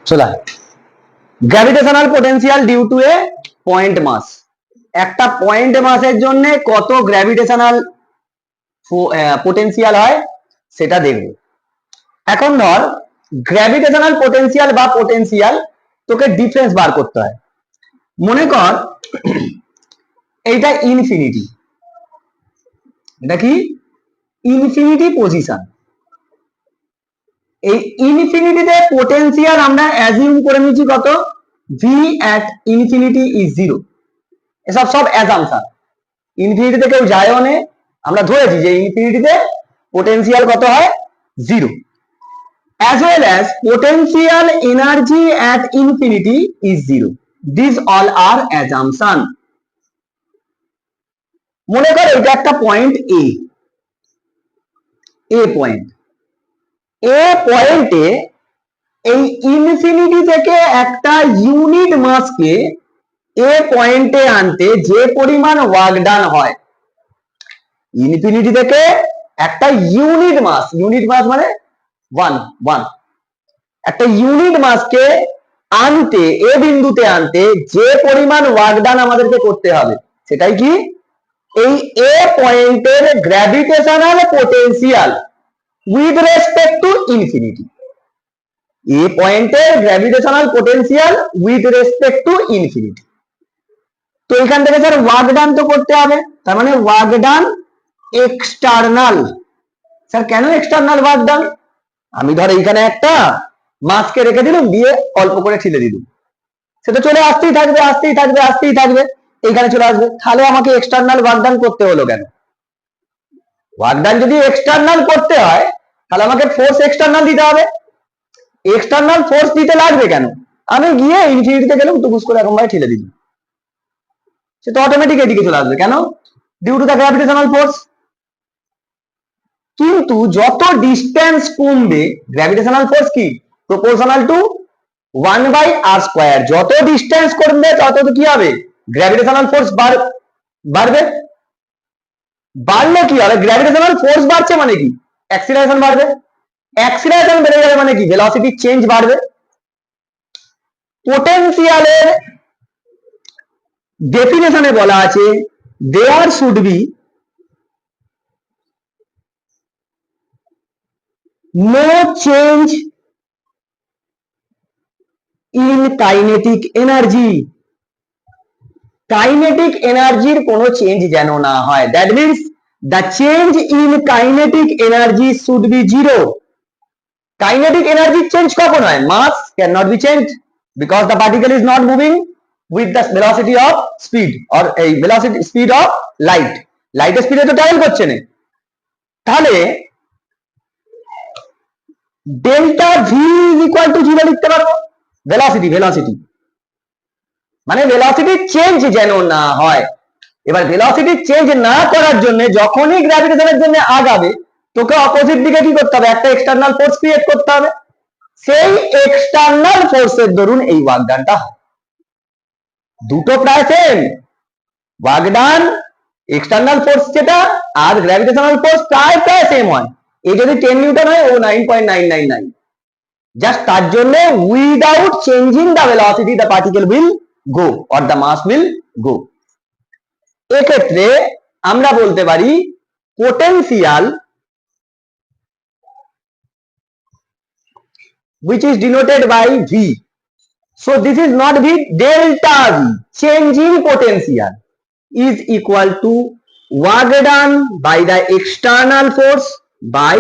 চলা gravitational potential due to a point mass. একটা point মাসের জন্য কত গ্র্যাভিটেশনাল পোটেনশিয়াল হয় সেটা দেখব। এখন ধর গ্র্যাভিটেশনাল পোটেনশিয়াল বা পোটেনশিয়াল তোকে ডিফারেন্স বার করতে হয়। মনে কর এইটা ইনফিনিটি, এটা কি ইনফিনিটি পজিশন। এই ইনফিনিটিতে পোটেনশিয়াল আমরা অ্যাজিউম করে নিচ্ছি কত, V at infinity is zero. এসব সব অ্যাজাম্পশন, ইনফিনিটিতে কেউ যায়ও না, আমরা ধরেছি যে ইনফিনিটিতে পোটেনশিয়াল কত হয়, zero. as well as potential energy at infinity is zero. These all are assumption. মনে কর এটা একটা পয়েন্ট এ পয়েন্ট, এ পয়েন্টে এই ইনফিনিটি থেকে একটা ইউনিট মাসকে এ পয়েন্টে আনতে যে পরিমাণ ওয়ার্ক ডান হয়, ইনফিনিটি থেকে একটা ইউনিট মাস মানে ওয়ান, একটা ইউনিট মাসকে আনতে, এ বিন্দুতে আনতে যে পরিমাণ ওয়ার্ক ডান আমাদেরকে করতে হবে সেটাই কি এই এ পয়েন্টের gravitational potential with respect to infinity. A পয়েন্টের gravitational potential with respect to infinity. তো এখান থেকে স্যার ওয়ার্ক ডান তো করতে হবে, তার মানে ওয়ার্ক ডান এক্সটার্নাল। স্যার কেন এক্সটার্নাল ওয়ার্ক ডান? আমি ধর এইখানে একটা মাসকে রেখে দিলাম, দিয়ে অল্প করে ঠেলে দিলাম, সেটা চলে আসতেই থাকবে আসতেই থাকবে আসতেই থাকবে, এইখানে চলে আসবে। তাহলে আমাকে এক্সটার্নাল ওয়ার্ক ডান করতে হলো কেন? ওয়ার্ক ডান যদি এক্সটার্নাল করতে হয় তাহলে আমাকে ফোর্স এক্সটার্নাল দিতে হবে। এক্সটার্নাল ফোর্স দিতে লাগবে কেন? আমি গিয়ে ইনফিনিটিতে গেলাম, টুকুস করে এরকম ভাবে ঠেলে দিলাম, সে তো অটোমেটিক এদিকে চলে আসবে। কেন? Due to the gravitational force. কিন্তু যত ডিস্টেন্স কমবে, গ্র্যাভিটেশনাল ফোর্স কি প্রপোর্শনাল টু 1/r²। যত ডিস্টেন্স কমবে তত কি হবে, গ্র্যাভিটেশনাল ফোর্স বাড়বে। বাড়লে কি হবে, গ্র্যাভিটেশনাল ফোর্স বাড়ছে মানে কি অ্যাক্সিলারেশন বাড়বে, অ্যাক্সিলারেশন বেড়ে যাবে মানে কি ভেলোসিটি চেঞ্জ বাড়বে। পোটেনশিয়ালের ডেফিনেশনে বলা আছে there should be no change in kinetic energy. Kinetic এনার্জির কোনো চেঞ্জ যেন না হয়। That means the change in kinetic energy should be zero. Kinetic energy change কখন হয়? Mass can not be change because the particle is not moving with the velocity of speed, or এই velocity speed of light. লাইটের স্পিডে তো travel করছে না। তাহলে delta v is equal to zero লিখতে পারবো। ভেলোসিটি মানে ভেলোসিটি চেঞ্জ যেন না হয়। এবার ভেলোসিটি চেঞ্জ না করার জন্য যখনই গ্র্যাভিটেশনের জন্য আগাবে, তোকে অপোজিট দিকে কি করতে হবে, একটা এক্সটার্নাল ফোর্স ক্রিয়েট করতে হবে। সেই এক্সটার্নাল ফোর্সের দরুন এই ওয়ার্ক ডানটা হয়। দুটো প্রায় same, work done external force যেটা আর গ্র্যাভিটেশনাল ফোর্স প্রায় সেম হয়। এই যদি 10 নিউটন হয় ও 9.999। জাস্ট তার জন্য without changing the velocity the particle will go or the mass will go. এক্ষেত্রে আমরা বলতে পারি potential which is denoted by V. So this is not V, delta V, change in potential is equal to work done by the external force by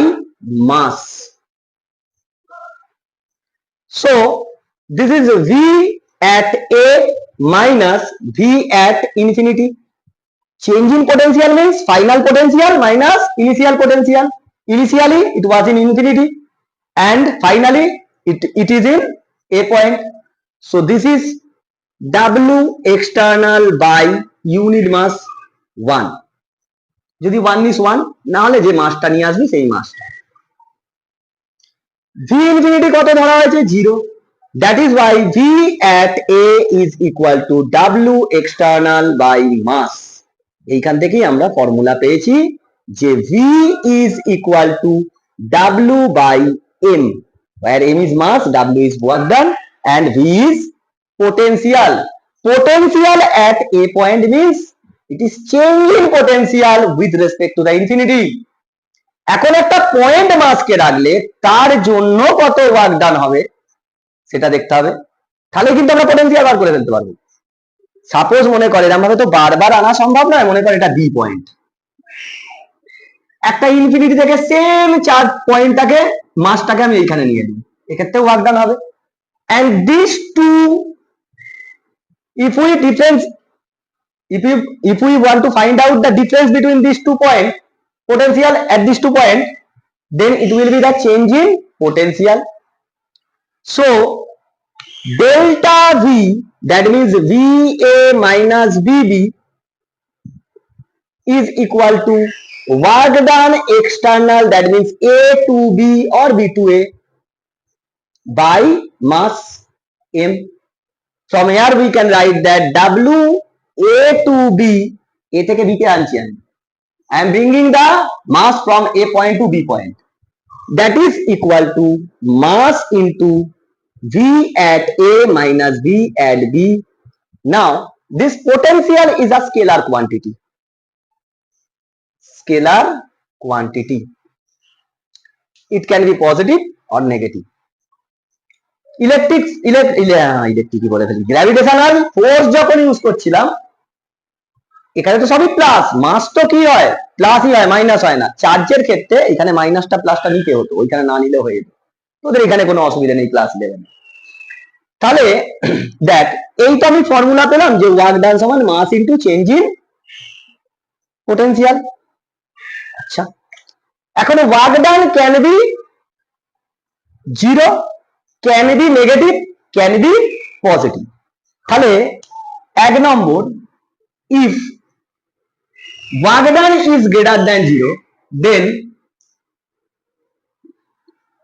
mass. So this is V at A minus V at infinity. Change in potential means final potential minus initial potential. Initially it was in infinity and finally it is in a point. So this is W external by unit mass 1. যদি 1 is 1 না হলে যে মাসটা নিয়ে আসবি সেই মাসটা। V infinity কত ধরা হয়েছে, 0। That is why V at A is equal to W external by mass. এইখান থেকেই আমরা ফর্মুলা পেয়েছি যে V is equal to W by M, where M is mass, W is work done. and V is potential. Potential at a point means it is changing potential with respect to the infinity. এখন একটা point মাসকে রাখলে তার জন্য কত work done হবে সেটা দেখতে হবে, তাহলে কিন্তু আমরা পোটেনশিয়াল বার করে ফেলতে পারবো। সাপোজ মনে করে এরকম ভাবে তো বারবার আনা সম্ভব নয়, মনে করে এটা বি পয়েন্ট, একটা ইনফিনিটি থেকে সেম চার্জ পয়েন্টটাকে মাসটাকে আমি এইখানে নিয়ে দিই, এক্ষেত্রে ওয়ার্ক ডান হবে। and these two, if we difference, if we want to find out the difference between these 2 points, potential at these 2 points, then it will be the change in potential. So delta V, that means VA minus VB is equal to work done external, that means A to B or B to A by mass M. From here we can write that W A to B, A থেকে B কে আনছি আমি, I am bringing the mass from A point to B point, that is equal to mass into V at A minus V at B. Now this potential is a scalar quantity. Scalar quantity. It can be positive or negative. Electric বলে ফেলি, gravitational force যখন use করছিলাম এখানে তো সবই plus, মাস তো কি হয় প্লাসই হয়, মাইনাস হয় না। চার্জের ক্ষেত্রে এখানে মাইনাসটা প্লাসটা নিতে হতো, ওইখানে না নিলে হয়ে যেত, তোদের এখানে কোনো অসুবিধা নেই প্লাস নেবেন। তাহলে দেখ এইটা আমি ফর্মুলা পেলাম যে ওয়ার্ক ডান সমান mass into change in potential. আচ্ছা, এখন work done can be zero, can be negative, can be positive. তাহলে 1 নম্বর, if work done is greater than 0, then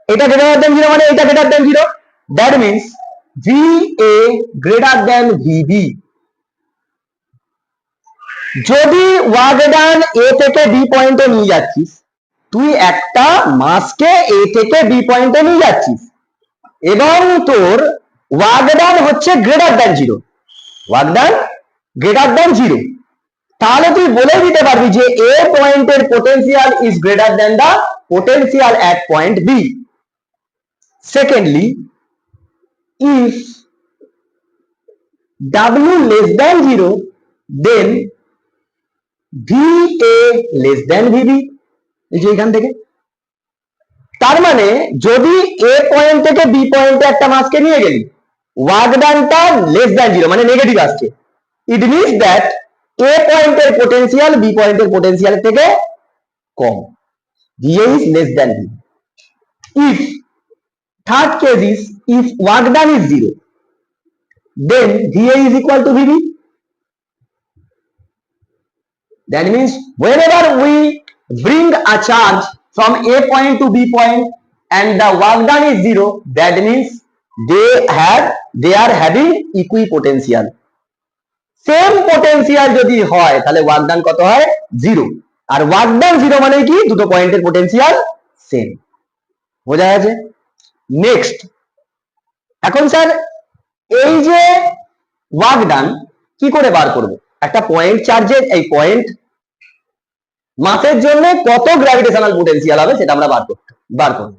এটা greater than 0 মানে এটা greater than 0, that means VA greater than VB। যদি work done A থেকে B পয়েন্টে নিয়ে যাচ্ছিস, তুই একটা মাসকে A থেকে B পয়েন্টে নিয়ে যাচ্ছিস এবং তোর ওয়ার্ক ডান হচ্ছে greater than 0, work done greater than 0, তাহলে তুই বলে দিতে পারবি যে A পয়েন্টের potential is greater than the potential at point B. Secondly, if W less than 0, then VA less than VB। এই যে এখান থেকে, তার মানে যদি A পয়েন্ট থেকে B পয়েন্টে একটা মাসকে নিয়ে গেলি, ওয়ার্ক ডানটা লেস দ্যান 0 মানে নেগেটিভ আসছে, ইট মিনস দ্যাট A পয়েন্টের পোটেনশিয়াল B পয়েন্টের পোটেনশিয়ালের থেকে কম, VA is less than VB. If third case is if work done is 0, then VA is equal to VB. That means whenever we bring a charge from A point to B point and the work done is 0, that means they are having equipotential. Same potential যদি হয় তাহলে work done কত হয় 0, আর work done 0 মানে কি দুটো পয়েন্টের potential same. বোঝা গেছে? নেক্সট, এখন স্যার এই যে ওয়ার্ক ডান কি করে বার করব? একটা পয়েন্ট চার্জের এই পয়েন্ট মাসের জন্য কত গ্র্যাভিটেশনাল পোটেনশিয়াল হবে সেটা আমরা বার করব।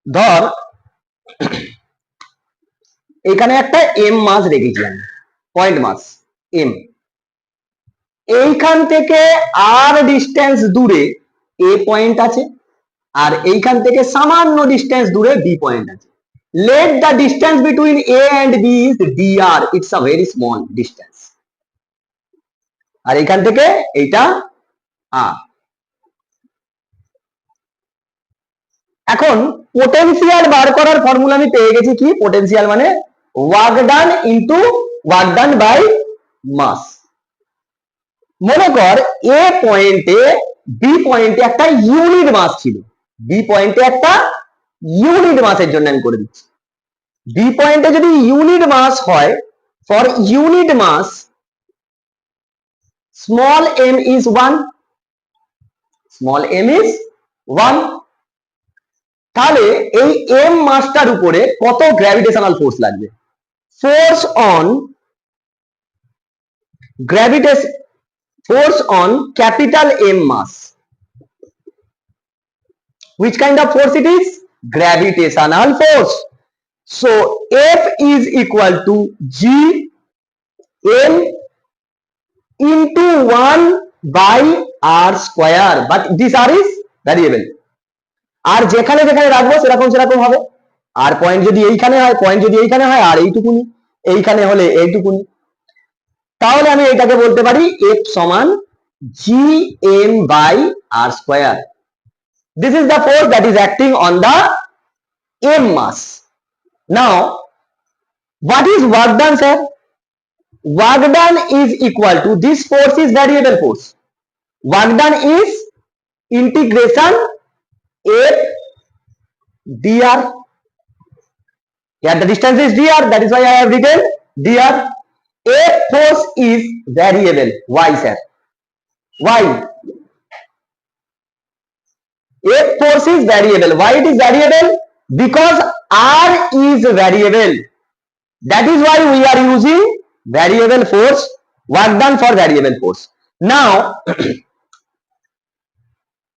ধর এখানে একটা এম মাস রেখেছিলাম, পয়েন্ট মাস এম, এইখান থেকে আর ডিস্টেন্স দূরে এ পয়েন্ট আছে আর এইখান থেকে সামান্য ডিস্টেন্স দূরে বি পয়েন্ট আছে। let the distance between A and B is dr, it's a very small distance, আর এখান থেকে এইটা r। এখন পোটেনশিয়াল বার করার ফর্মুলা আমি পেয়ে গেছি কি, পোটেনশিয়াল মানে work done into work done by mass. মনে কর এ পয়েন্টে বি পয়েন্টে একটা ইউনিট মাস ছিল, বি পয়েন্টে একটা ইউনিট মাসের জন্য আমি করে দিচ্ছি, বি পয়েন্টে যদি ইউনিট মাস হয়, for unit mass small m is 1, small m is 1। তাহলে এই m মাসটার উপরে কত গ্র্যাভিটেশনাল ফোর্স লাগবে? Force on gravitation, force on capital M mass. Which kind of force it is? Gravitational force. So F is equal to G M into 1 by R square, but this R is variable. আর যেখানে যেখানে রাখবো সেরকম সেরকম হবে। আর point যদি এইখানে হয়, point যদি এইখানে হয়, আর এইটুকুনি, এইখানে হলে এইটুকুনি। তাহলে আমি এটাকে বলতে পারি F সমান Gm by R square. This is the force that is acting on the M mass. Now, what is work done, sir? Work done is equal to, this force is variable force. Work done is integration F dr. Here the distance is dr, that is why I have written dr. F force is variable. Why, sir? Why? F force is variable. Why it is variable? Because R is variable. That is why we are using variable force, work done for variable force. Now,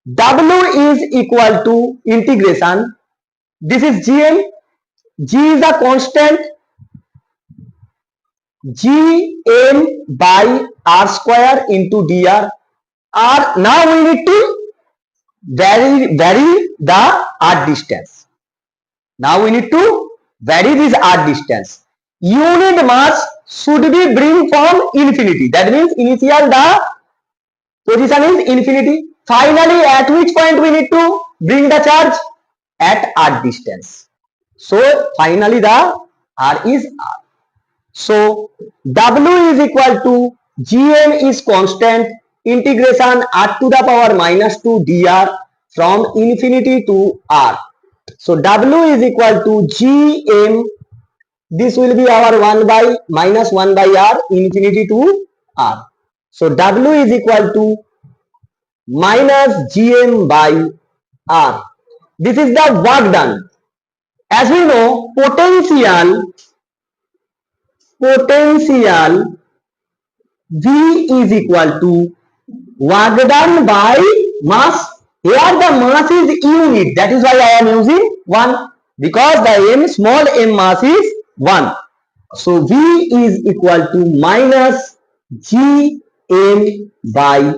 W is equal to integration. This is Gm. G is a constant. Gm by R square into dr. R. Now we need to vary the R distance. Now we need to vary this R distance. Unit mass should be bring from infinity. That means initial the position is infinity. Finally, at which point we need to bring the charge? At R distance. So finally the R is R. So W is equal to Gm is constant, integration R to the power minus 2 dr from infinity to R. So W is equal to Gm, this will be our 1 by minus 1 by R, infinity to R. So W is equal to minus Gm by R. This is the work done. As we know, potential V is equal to work done by mass. Here the mass is unit, that is why I am using 1, because the m small m mass is 1. So V is equal to minus Gm by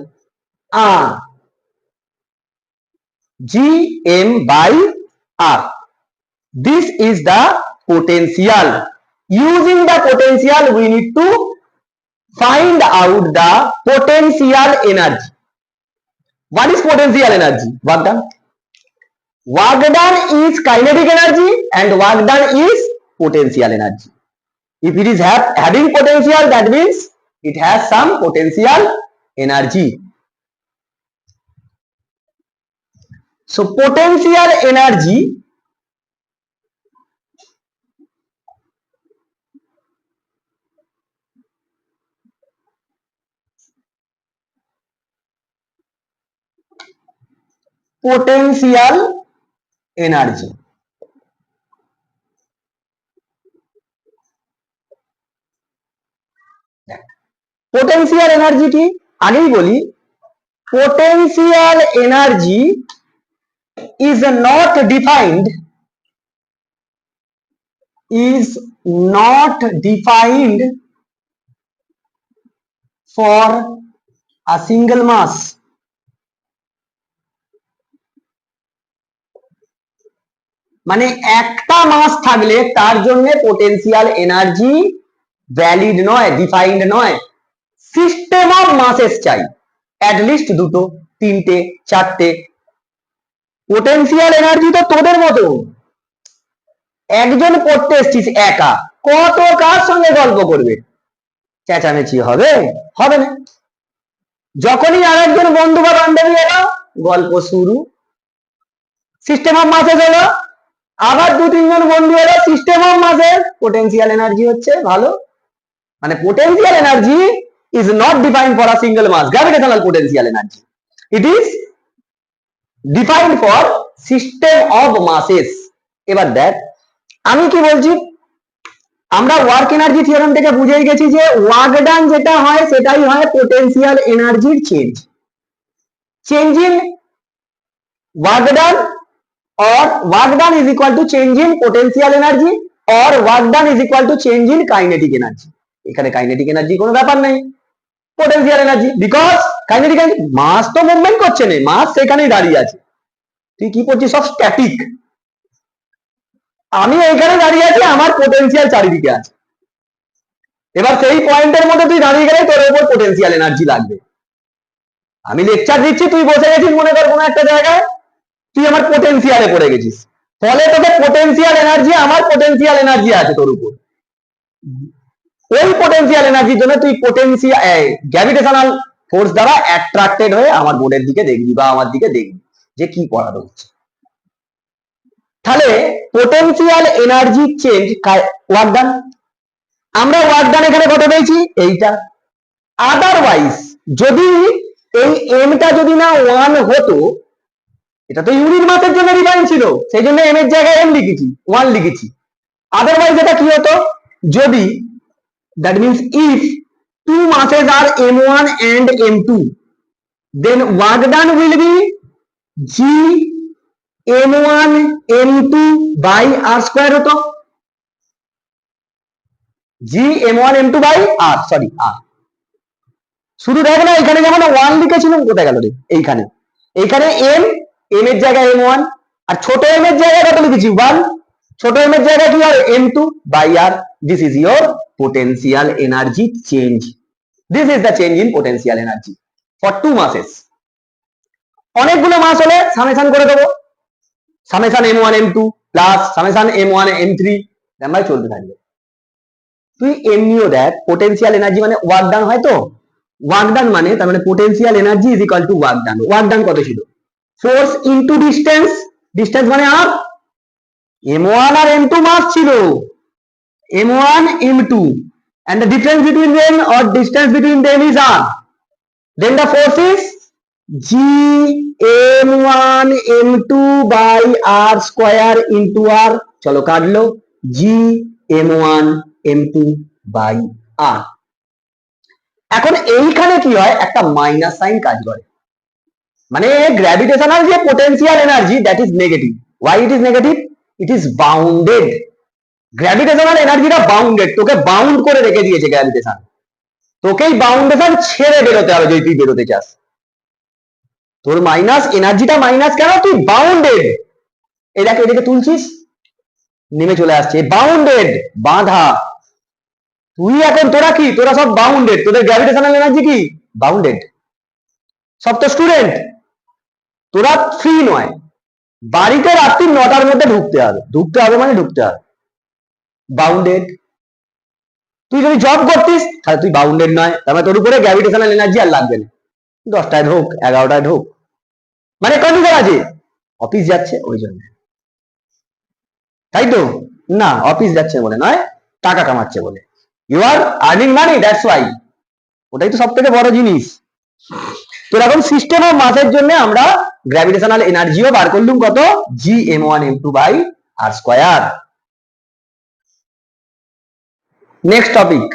R. Gm by R. This is the potential. Using the potential, we need to find out the potential energy. What is potential energy? Work done. Work done is kinetic energy and work done is potential energy. If it is having potential, that means it has some potential energy. So potential energy potential energy কি আগেই বলি, potential energy is not defined for a single mass. মানে একটা মাস থাকলে তার জন্য potential energy valid নয়, defined নয়। সিস্টেম অফ মাসেস চাই, অ্যাট লিস্ট দুটো, তিনটে, চারটে। পোটেনশিয়াল এনার্জি তো তোদের মতো, একজন পড়তে এসছিস একা, কত কার সঙ্গে গল্প করবে? চেঁচামেচি হবে? হবে না। যখনই আরেকজন বন্ধু বা বান্ধবী এলো, গল্প শুরু। সিস্টেম অফ মাসেস হলো, আবার দু তিনজন বন্ধু এলো, সিস্টেম অফ মাসেস, পোটেনশিয়াল এনার্জি হচ্ছে ভালো। মানে potential energy is not defined for a single mass, gravitational potential energy. It is defined for system of মাসেস। এবার দেখ আমি কি বলছি, আমরা ওয়ার্ক এনার্জি থিওরেম থেকে বুঝেই গেছি যে ওয়ার্ক ডান যেটা হয় সেটাই হয় পোটেনশিয়াল এনার্জির change. Change in work done or work done is equal to change in potential energy or work done is equal to change in kinetic energy। এখানে কাইনেটিক এনার্জি কোনো ব্যাপার নেই, potential energy, because kinetic energy mass তো movement করছে না, মাস সেখানেই দাঁড়িয়ে আছে। তুই কি করছিস, সব স্ট্যাটিক। আমি এইখানে দাঁড়িয়ে আছি, আমার পোটেনশিয়াল চারিদিকে আছে। এবার সেই পয়েন্টের মধ্যে তুই দাঁড়িয়ে গেলে তোর উপর পোটেনশিয়াল এনার্জি লাগবে। আমি লেকচার দিচ্ছি, তুই বসে গেছিস মনে কর কোনো একটা জায়গায়, তুই আমার পোটেনশিয়ালে পড়ে গেছিস, ফলে তোকে পোটেনশিয়াল এনার্জি, আমার পোটেনশিয়াল এনার্জি আছে তোর উপর। ওই পোটেনশিয়াল এনার্জির জন্য তুই পোটেনশিয়াল গ্র্যাভিটেশনাল ফোর্স দ্বারা অ্যাট্রাক্টেড হয়ে আমার বোর্ডের দিকে দেখবি বা আমার দিকে দেখবি যে কি পড়ানো হচ্ছে। তাহলে potential energy change work done, আমরা ওয়ার্ক ডান এখানে কত পেয়েছি এইটা। আদারওয়াইজ যদি এই এমটা যদি না 1 হতো, এটা তো ইউনিট মাসের জন্য ডিফাইন ছিল, সেই জন্য এম এর জায়গায় এম লিখেছি, 1 লিখেছি। আদারওয়াইজ এটা কি হতো, যদি that means if two masses are m1 and m2, then work done will be g m1 m2 by r square হতো, g m1 m2 by r, sorry r। শুধু দেখ না এখানে যেমন 1 লিখেছিলাম, কোথায় গেল রে, এইখানে এইখানে m, m এর জায়গায় m1, আর ছোট m এর জায়গায় কত লিখেছি 1, ছোট m এর জায়গায় কি হবে m2 by r। this is your potential energy change, this is the change in potential energy for two masses। অনেকগুলো মাস হলে সামেশন করে দেবো, summation m1 m2 plus summation m1 m3 আমরা চলতে থাকবে। তুই এমনিও দেখ পোটেনশিয়াল এনার্জি মানে ওয়ার্ক ডান হয়, তো ওয়ার্ক ডান মানে তার মানে potential energy is equal to work done. Work done কত ছিল, ফোর্স ইনটু ডিসটেন্স, ডিসটেন্স মানে আর m1 আর m2 মাস ছিল, m1 m2 and the difference between them or distance between them is r, then the force is g m1 m2 by r square into r, চলো কাটলো, g m1 m2 by r। এখন এইখানে কি হয়, একটা minus sine কাজ করে, মানে গ্র্যাভিটেশনাল যে potential energy that is negative. why it is negative, it is bounded, gravitational এনার্জিটা বাউন্ডেড, তোকে বাউন্ড করে রেখে দিয়েছে গ্র্যাভিটেশন, তোকেই বাউন্ডেশন ছেড়ে বেরোতে হবে যদি তুই বেরোতে চাস। তোর মাইনাস এনার্জিটা মাইনাস কেন, তুই বাউন্ডেড, এই দেখ এদিকে তুলছিস নেমে চলে আসছে, বাউন্ডেড বাঁধা। তুই এখন তোরা কি, তোরা সব বাউন্ডেড, তোদের গ্র্যাভিটেশনাল এনার্জি কি বাউন্ডেড, সব তো স্টুডেন্ট, তোরা ফ্রি নয়। বাড়িতে রাত্রি 9টার মধ্যে ঢুকতে হবে, ঢুকতে হবে মানে ঢুকতে হবে, বাউন্ডেড। তুই যদি জব করতিস তাহলে তুই বাউন্ডেড নয়, তার মানে তোর উপরে গ্র্যাভিটেশনাল এনার্জি আর লাগবে না, 10টায় ঢোক 11টায় ঢোক, মানে কন্ডিশন আছে অফিস যাচ্ছে ওই জন্য, তাই তো না, অফিস যাচ্ছে বলে নয়, টাকা কামাচ্ছে বলে, you are earning money that's why, ওটাই তো সব থেকে বড় জিনিস। তো এখন সিস্টেম অফ মাসের জন্য আমরা গ্র্যাভিটেশনাল এনার্জিও বার করলুম কত, G m1 m2 by r square. Next topic,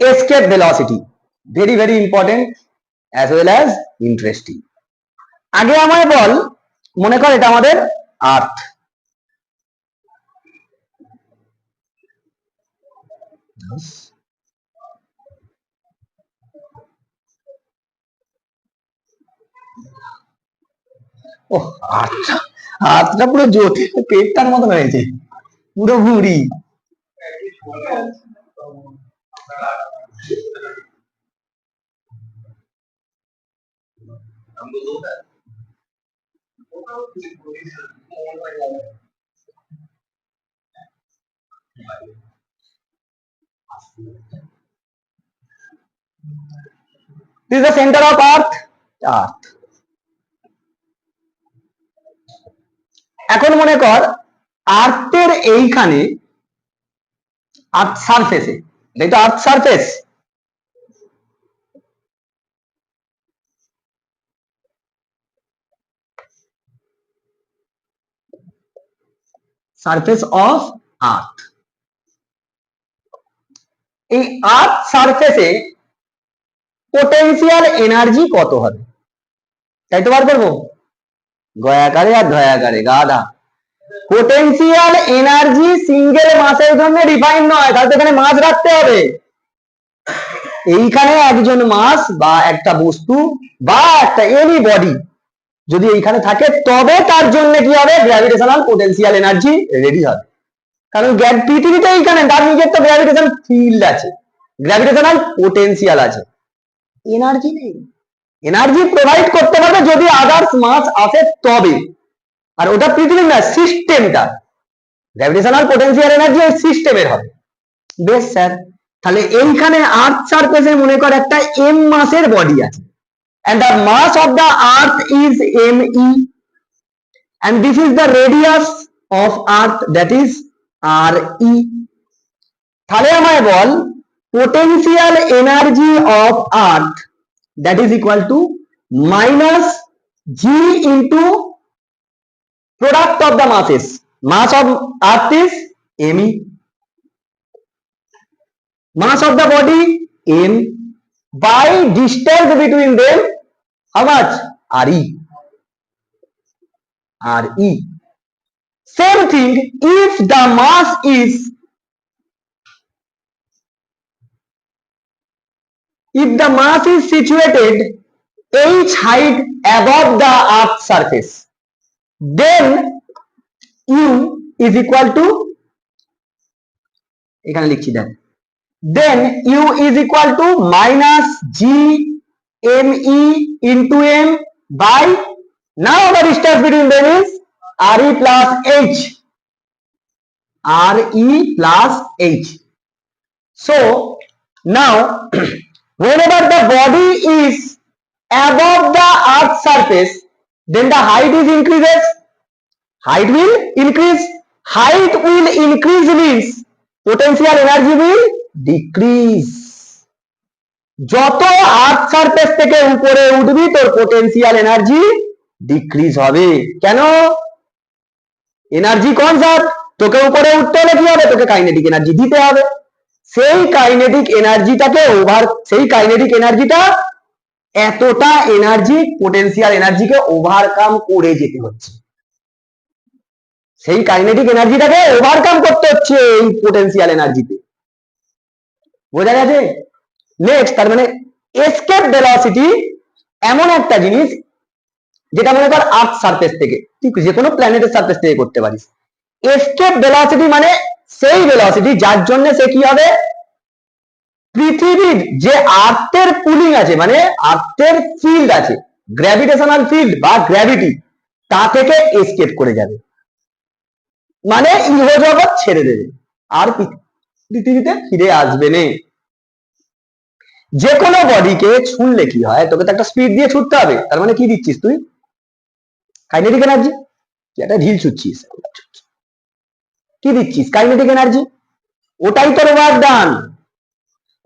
escape velocity, very very important as well as interesting. আগে আমায় বল, মনে কর এটা আমাদের আর্থ, ও আচ্ছা, হাতটা পুরো জ্যোতি পেটটার মতো হয়েছে, পুরো ভুঁড়ি। This is the center of earth, earth। এখন মনে কর আর্থের এইখানে, আর্থ সারফেসে, এটাই তো earth surface, surface of earth. এই আর্থ সারফেসে পোটেনশিয়াল এনার্জি কত হবে, তাই তো বার করবো। গয়াকারে আর ধয়াকারে গাধা। পোটেনশিয়াল এনার্জি সিঙ্গেল মাসের জন্য ডিফাইন নয়, তাহলে এখানে মাস রাখতে হবে। এইখানে একজন মাস বা একটা বস্তু বা একটা এনি বডি যদি এইখানে থাকে তবে তার জন্য কি হবে, গ্র্যাভিটেশনাল পোটেনশিয়াল এনার্জি রেডি হবে। কারণ পৃথিবীতে এইখানে তার নিজের তো গ্র্যাভিটেশন ফিল্ড আছে, গ্র্যাভিটেশনাল পোটেনশিয়াল আছে, এনার্জি নেই। এনার্জি প্রোভাইড করতে পারবে যদি আদার্স মাস আসে তবে, আর ওটা পৃথিবীর না, সিস্টেমটা গ্র্যাভিটেশনাল পোটেনশিয়াল এনার্জি ওই সিস্টেমের হবে। বেশ স্যার, তাহলে এইখানে আর্থ সারফেসে মনে কর একটা এম মাসের বডি আছে and the mass of the earth is me and this is the radius of earth that is re। তাহলে আমায় বল potential energy of earth that is equal to minus g into product of the masses, mass of earth is me, mass of the body m by distance between them how much, re, re। Same thing if the mass is situated h height above the earth surface then u is equal to, এখানে লিখছি দেখ, then u is equal to minus g me into m by, now the distance between them is re plus h, re plus h। so now whenever the body is above the earth surface then the height is increases, height will increase, height will increase means potential energy will decrease। যত earth surface থেকে উপরে উঠবি তোর potential energy decrease হবে। কেন, energy conserve, তোকে উপরে উঠতে হলে কি হবে, তোকে কাইনেটিক এনার্জি দিতে হবে। সেই কাইনেটিক এনার্জিটা এতটা এনার্জি পোটেনশিয়াল এনার্জিকে ওভারকাম করে যেতে হচ্ছে, সেই কাইনেটিক এনার্জিটাকে ওভারকাম করতে হচ্ছে এই পোটেনশিয়াল এনার্জিতে। বোঝা গেছে? নেক্সট, তার মানে এসকেপ ভেলোসিটি এমন একটা জিনিস যেটা মনে কর আর্থ সারফেস থেকে, তুই যে কোনো প্ল্যানেটের সারফেস থেকে করতে পারিস। এসকেপ ভেলোসিটি মানে সেই ভেলোসিটি যার জন্য সে কি হবে, পৃথিবীর যে আর্থের পুলিং আছে মানে আর্থের ফিল্ড আছে, গ্র্যাভিটেশনাল ফিল্ড বা গ্র্যাভিটি, তা থেকে এসকেপ করে যাবে, মানে ইহজগৎ ছেড়ে দেবে আর পৃথিবীতে ফিরে আসবে না। যে কোনো বডিকে ছুঁড়লে কি হয়, তোকে তো একটা স্পিড দিয়ে ছুটতে হবে, তার মানে কি দিচ্ছিস তুই, কাইনেটিক এনার্জি। তুই একটা ঢিল ছুটছিস, কি দিচ্ছিস, কাইনেটিক এনার্জি। ওটাই তোর ওয়ার্ক ডান,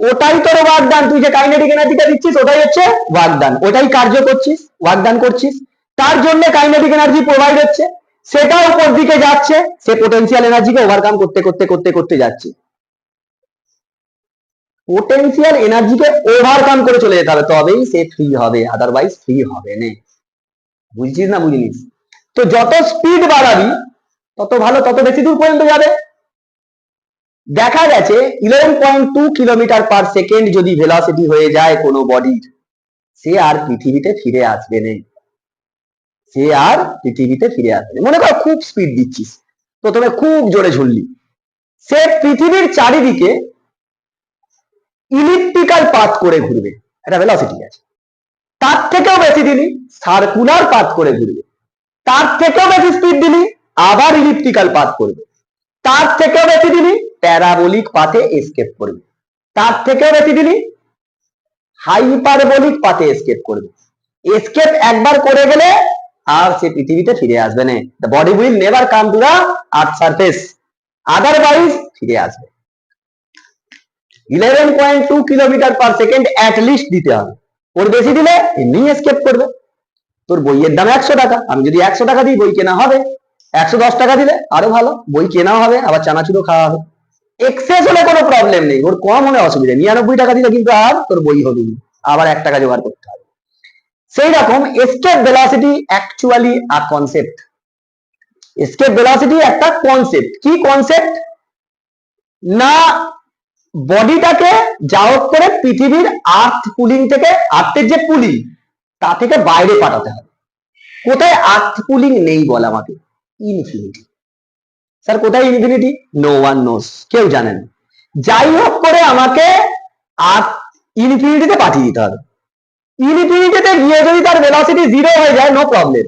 ওটাই তোর ওয়ার্ক ডান, তুই যে কাইনেটিক এনার্জিটা দিচ্ছিস ওটাই হচ্ছে ওয়ার্ক ডান, ওটাই কার্য করছিস, ওয়ার্ক ডান করছিস, তার জন্য কাইনেটিক এনার্জি প্রোভাইড হচ্ছে, সেটা উপর দিকে যাচ্ছে, সে পোটেনশিয়াল এনার্জিকে ওভারকাম করতে করতে করতে করতে যাচ্ছে। পোটেনশিয়াল এনার্জিকে ওভারকাম করে চলে যেতে হবে তবেই সে ফ্রি হবে, আদারওয়াইজ ফ্রি হবে না। বুঝছিস না বুঝিনিস? তো যত স্পিড বাড়াবি তত ভালো, তত বেশি দূর পর্যন্ত যাবে। দেখা গেছে 11.2 কিলোমিটার পার সেকেন্ড যদি ভেলোসিটি হয়ে যায় কোনো বডির, সে আর পৃথিবীতে ফিরে আসবে না, সে আর পৃথিবীতে ফিরে আসবে না। মনে কর খুব স্পিড দিচ্ছিস, প্রথমে খুব জোরে ঝুললি, সে পৃথিবীর চারিদিকে ইলিপ্টিক্যাল পাথ করে ঘুরবে, একটা ভেলোসিটি আছে। তার থেকেও বেশি দিলি সার্কুলার পাথ করে ঘুরবে, তার থেকেও বেশি স্পিড দিলি আবার ইলিপ্টিক্যাল পাথ করবে, তার থেকেও বেশি দিলি প্যারাবোলিক পাথে এসকেপ করবে, তার থেকেও বেশি দিলি হাইপারবোলিক পাথে এসকেপ করবে। এসকেপ একবার করে গেলে আর সে পৃথিবীতে ফিরে আসবে না। The body will never come to the earth surface, otherwise ফিরে আসবে। 11.2 kilometre per second at least দিতে হবে, ওর বেশি দিলে এমনি এসকেপ করবে। তোর বইয়ের দাম 100 টাকা, আমি যদি 100 টাকা দিই বই কেনা হবে, 110 টাকা দিলে আরো ভালো, বই কেনাও হবে আবার চানাচুরও খাওয়া হবে। এক্সেস হলে কোনো প্রবলেম নেই, ওর কম হলে অসুবিধা, 99 টাকা দিলে কিন্তু আর তোর বই হবে না, আবার 1 টাকা জোগাড় করতে হবে। সেই রকম এস্কেপ ভেলোসিটি অ্যাকচুয়ালি আ কনসেপ্ট। এস্কেপ ভেলোসিটি একটা কনসেপ্ট। কি কনসেপ্ট না, বডিটাকে যা হোক করে পৃথিবীর আর্থ পুলিং থেকে, আর্থের যে পুলিং তা থেকে বাইরে পাঠাতে হবে। কোথায় আর্থ পুলিং নেই বল আমাকে? ইনফিনিটি। স্যার কোথায় ইনফিনিটি? নো ওয়ান নোস, কেউ জানেন। যাই হোক করে আমাকে আর্থ ইনফিনিটিতে পাঠিয়ে দিতে হবে। ইনফিনিটিতে গিয়ে যদি তার ভেলোসিটি 0 হয়ে যায়, নো প্রবলেম।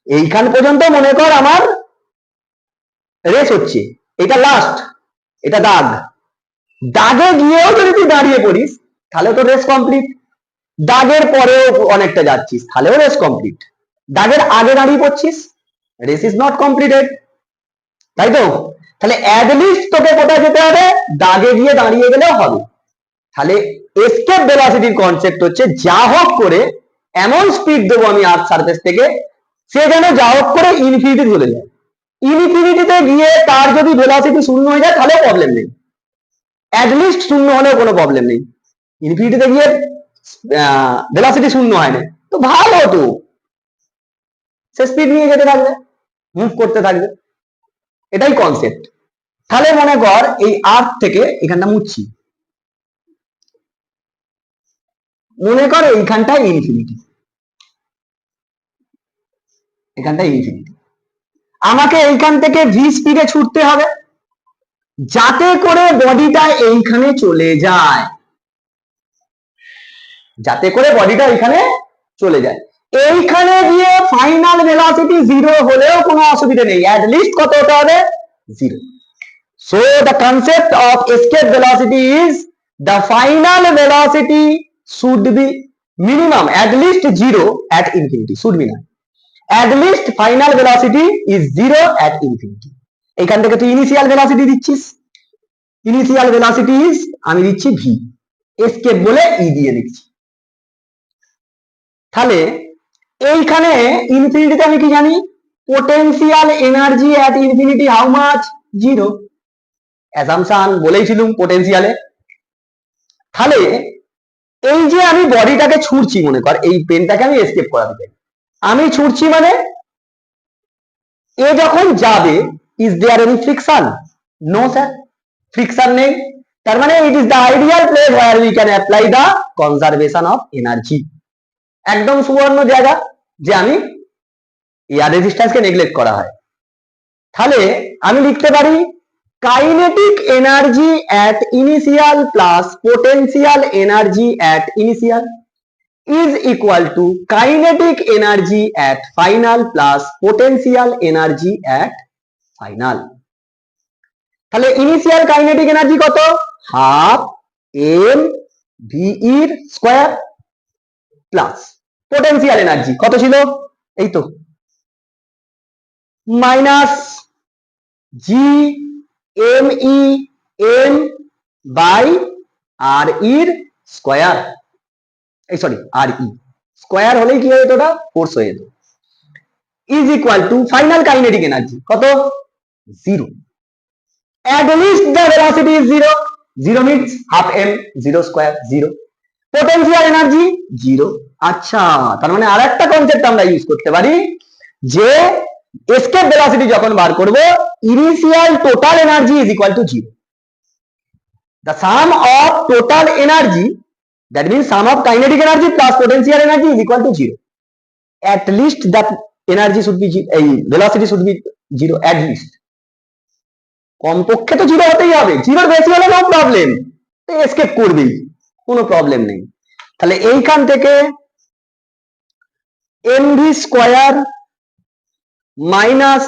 এইখান পর্যন্ত মনে কর আমার রেস হচ্ছে, এটা লাস্ট, এটা দাগ, দাগে গিয়েও যদি তুই দাঁড়িয়ে পড়িস তাহলে তো রেস কমপ্লিট। দাগের পরেও অনেকটা যাচ্ছিস তাহলেও রেস কমপ্লিট। দাগের আগে দাঁড়িয়ে পড়ছিস, রেস ইজ নট কমপ্লিটেড, তাই তো? তাহলে অ্যাটলিস্ট তোকে কোথায় যেতে হবে? দাগে গিয়ে দাঁড়িয়ে গেলেও হবে। তাহলে এসকেপ ভেলোসিটির কনসেপ্ট হচ্ছে যা হোক করে এমন স্পিড দেবো আমি আর্থ সারফেস থেকে, সে যেন যা হোক করে ইনফিনিটি চলে যায়। ইনফিনিটিতে গিয়ে তার যদি ভেলোসিটি শূন্য হয়ে যায় তাহলেও প্রবলেম নেই, অ্যাটলিস্ট শূন্য হলেও কোনো প্রবলেম নেই। ইনফিনিটিতে গিয়ে ভেলোসিটি শূন্য হয় না তো ভালো, তো সে স্পিড নিয়ে যেতে থাকবে, মুভ করতে থাকবে, এটাই কনসেপ্ট। তাহলে মনে কর এই আর্থ থেকে এখানটা মুছছি, মনে কর এইখানটা ইনফিনিটি, এখানটা ইনফিনিটি, আমাকে এইখান থেকে ভি স্পিডে ছুটতে হবে যাতে করে বডিটা এইখানে চলে যায়, যাতে করে বডিটা এইখানে চলে যায়। এইখানে গিয়ে ফাইনাল ভেলোসিটি 0 হলেও কোনো অসুবিধা নেই, অ্যাটলিস্ট কত হতে হবে? 0. So the concept of escape velocity is the final velocity should be minimum at least 0 at infinity, should be not, at least final velocity is 0 at infinity. এখান থেকে তুই ইনিশিয়াল ভেলোসিটি দিচ্ছিস, ইনিশিয়াল ভেলোসিটি ইজ আমি দিচ্ছি V, escape বলে ই দিয়ে দিচ্ছি। তাহলে এইখানে ইনফিনিটিতে আমি কি জানি? Potential energy at infinity how much? 0। Assumption বলেইছিলাম পোটেনশিয়ালে। তাহলে এই যে আমি বডিটাকে ছুঁড়ছি, মনে কর এই পেনটাকে আমি এসকেপ করাতে চাই, আমি ছুঁড়ছি মানে এ যখন যাবে, is there any friction? No sir, friction নেই। তার মানে it is the ideal place where we can apply the conservation of energy. একদম সুবর্ণ জায়গা যে আমি এয়ার রেজিস্ট্যান্সকে নেগলেক্ট করা হয়। তাহলে আমি লিখতে পারি kinetic energy at initial plus potential energy at initial is equal to kinetic energy at final plus potential energy at final. তাহলে ইনিশিয়াল কাইনেটিক এনার্জি কত? হাফ এম ভি এর স্কয়ার প্লাস পোটেনশিয়াল এনার্জি কত ছিল? এই তো minus G M E M by R এর square, এই sorry আর ই square হলেই কি হয়ে যেত? ওটা ফোর্স হয়ে যেত। Is equal two final kinetic energy কত? 0. At least the velocity is 0. 0 means half m, 0 square 0. Potential energy 0. আচ্ছা, তার মানে আরেকটা কনসেপ্ট আমরা ইউজ করতে পারি যে এসকেপ ভেলোসিটি যখন বার করব, initial total energy is equal to 0. The sum of total energy, that means sum of kinetic energy plus potential energy is equal to 0. At least that energy should be velocity should be 0 at least. কমপক্ষে তো 0 হতেই হবে, 0 বেশি হলে no problem, escape করবেই, কোনো problem নেই। তাহলে এইখান থেকে mv square minus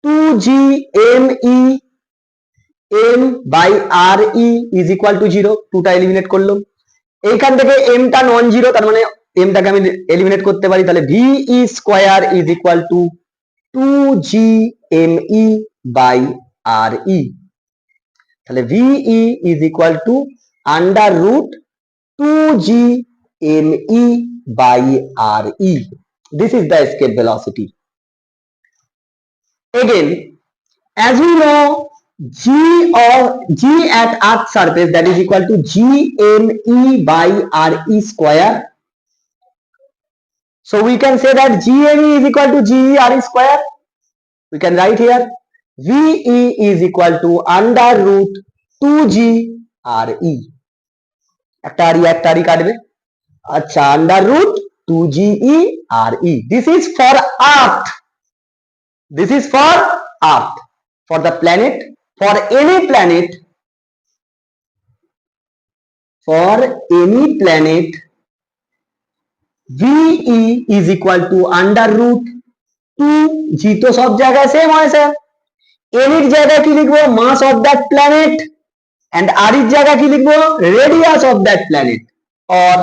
2gme m by R E is equal to 0, 2টা এলিমিনেট করলাম। এইখান থেকে m টা নন জিরো, তার মানে m টাকে আমি এলিমিনেট করতে পারি, তাহলে v e square is equal to 2gme by R E. তাহলে VE is equal to under root 2gme by RE. This is the escape velocity. again, as we know, G at Earth surface, that is equal to GME by RE square. So we can say that GME is equal to GE RE square. We can write here VE is equal to under root 2G RE. একটা RE কাটবে। আচ্ছা, under root 2GE RE. This is for Earth. This is for Earth. For the planet, for any planet, VE is equal to under root 2G, তো সব জায়গায় same হয় sir. n এর জায়গায় কি লিখবো? Mass of that planet, and r এর জায়গায় কি লিখবো? Radius of that planet, or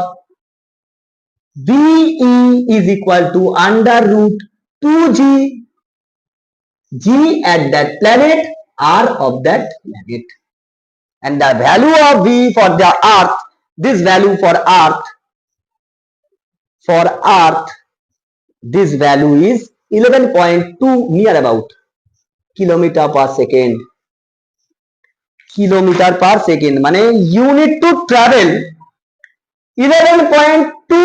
VE is equal to under root 2G G at that planet, R of that planet. And the value of V for the Earth, this value for Earth, this value is 11.2 near about kilometer per second. Kilometer per second, মানে you need to travel 11.2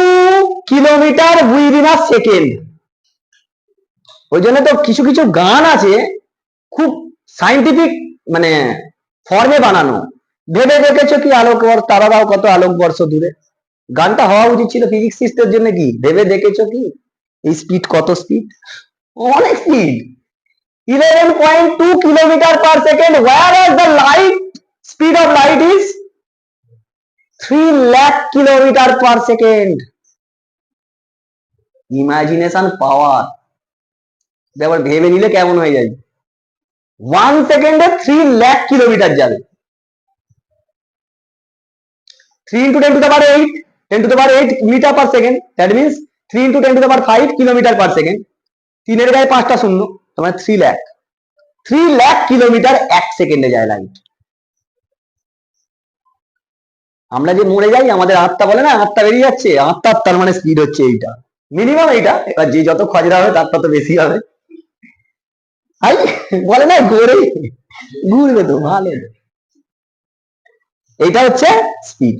kilometer within a second. ওই জন্য তো কিছু কিছু গান আছে খুব scientific মানে ফর্মে বানানো। ভেবে দেখেছো কি আলোক তারারাও কত আলোক বর্ষ দূরে? গানটা হওয়া উচিত ছিল ফিজিক্সিস্টের জন্য। কি ভেবে দেখেছো কি এই স্পিড কত স্পিড? অনেক speed, 11.2 kilometer per second, whereas the light speed of light is 3 lakh kilometer per second. Imagination power ব্যাপার ভেবে নিলে কেমন হয়ে যায়? 1 সেকেন্ডে 3 lakh কিলোমিটার যাবে। 3 into 10 to the power 8, 10 to the power 8 meter per second, that means 3 into 10 to the power 5 kilometer per second. 3 এর গায়ে 5টা শূন্য, তোমার 3 lakh কিলোমিটার এক সেকেন্ডে যায় লাইট। আমরা যে মরে যাই, আমাদের আত্মা বলে না আত্মা বেরিয়ে যাচ্ছে, আত্মার মানে স্পিড হচ্ছে এইটা, মিনিমাম এইটা। এবার যে যত খজরা হবে তার তত বেশি হবে। বলে না ঘুরবে তো ভালো, এইটা হচ্ছে স্পিড।